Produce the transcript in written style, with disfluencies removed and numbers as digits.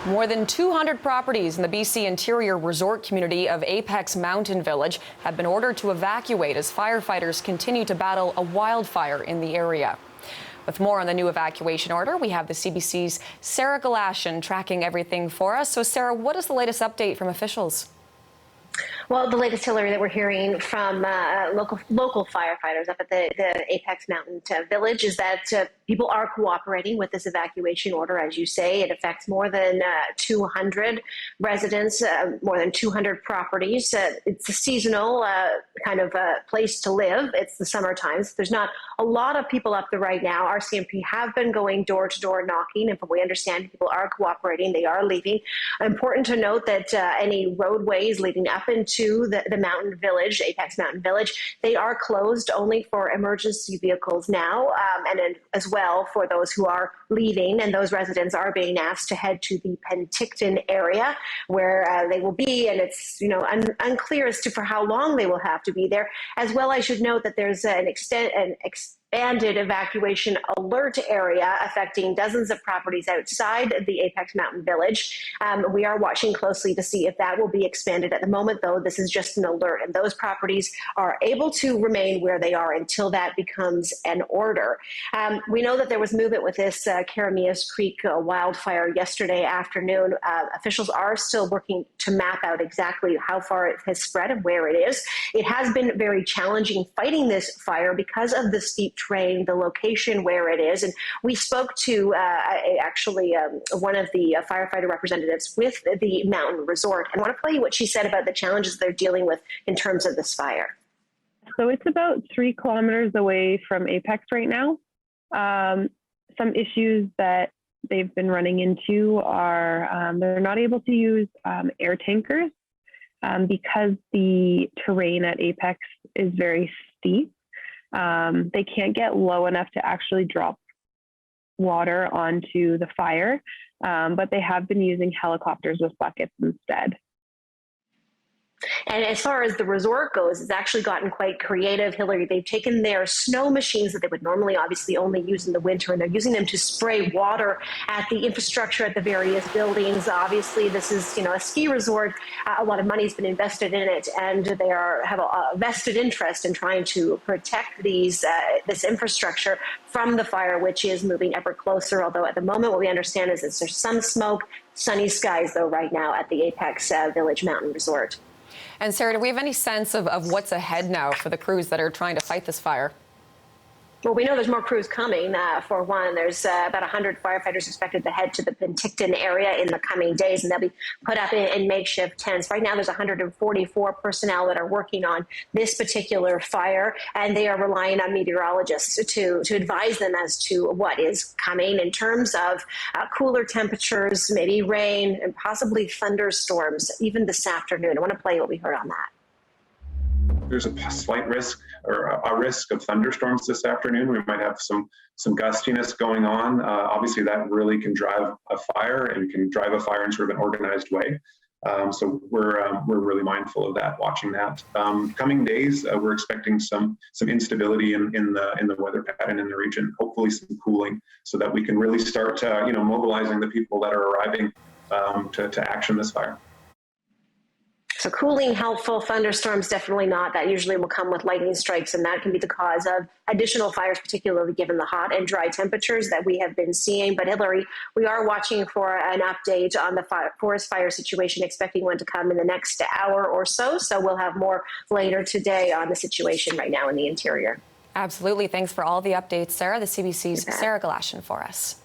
More than 200 properties in the BC interior resort community of Apex Mountain Village have been ordered to evacuate as firefighters continue to battle a wildfire in the area. With more on the new evacuation order, we have the CBC's Sarah Galashan tracking everything for us. So, Sarah, what is the latest update from officials? Well, the latest, Hillary, that we're hearing from local firefighters up at the Apex Mountain Village is that people are cooperating with this evacuation order. As you say, it affects more than 200 residents, more than 200 properties. It's a seasonal kind of place to live. It's the summer times. There's not a lot of people up there right now. RCMP have been going door to door knocking, and from what we understand, people are cooperating. They are leaving. Important to note that any roadways leading up into the mountain village, Apex Mountain Village, they are closed only for emergency vehicles now, and as well for those who are leaving, and those residents are being asked to head to the Penticton area where they will be, and it's unclear as to for how long they will have to be there. As well, I should note that there's an expanded evacuation alert area affecting dozens of properties outside the Apex Mountain Village. We are watching closely to see if that will be expanded. At the moment, though, this is just an alert, and those properties are able to remain where they are until that becomes an order. We know that there was movement with this Keremeos Creek wildfire yesterday afternoon. Officials are still working to map out exactly how far it has spread and where it is. It has been very challenging fighting this fire because of the steep terrain, the location where it is. And we spoke to one of the firefighter representatives with the mountain resort. And I want to play you what she said about the challenges they're dealing with in terms of this fire. So it's about 3 kilometers away from Apex right now. Some issues that they've been running into are they're not able to use air tankers because the terrain at Apex is very steep. They can't get low enough to actually drop water onto the fire, but they have been using helicopters with buckets instead. And as far as the resort goes, it's actually gotten quite creative, Hillary. They've taken their snow machines that they would normally obviously only use in the winter, and they're using them to spray water at the infrastructure at the various buildings. Obviously, this is a ski resort. A lot of money has been invested in it, and they have a vested interest in trying to protect this infrastructure from the fire, which is moving ever closer. Although at the moment, what we understand is that there's some smoke, sunny skies, though, right now at the Apex Village Mountain Resort. And Sarah, do we have any sense of what's ahead now for the crews that are trying to fight this fire? Well, we know there's more crews coming. For one, there's about 100 firefighters expected to head to the Penticton area in the coming days, and they'll be put up in makeshift tents. Right now, there's 144 personnel that are working on this particular fire, and they are relying on meteorologists to advise them as to what is coming in terms of cooler temperatures, maybe rain, and possibly thunderstorms, even this afternoon. I want to play what we heard on that. There's a slight risk or a risk of thunderstorms this afternoon. We might have some gustiness going on. Obviously, that really can drive a fire and can drive a fire in sort of an organized way. So we're really mindful of that, watching that. Coming days, we're expecting some instability in the weather pattern in the region. Hopefully, some cooling, so that we can really start mobilizing the people that are arriving to action this fire. So cooling, helpful. Thunderstorms, definitely not. That usually will come with lightning strikes, and that can be the cause of additional fires, particularly given the hot and dry temperatures that we have been seeing. But Hillary, we are watching for an update on the forest fire situation, expecting one to come in the next hour or so. So we'll have more later today on the situation right now in the interior. Absolutely. Thanks for all the updates, Sarah. The CBC's Sarah Galashan for us.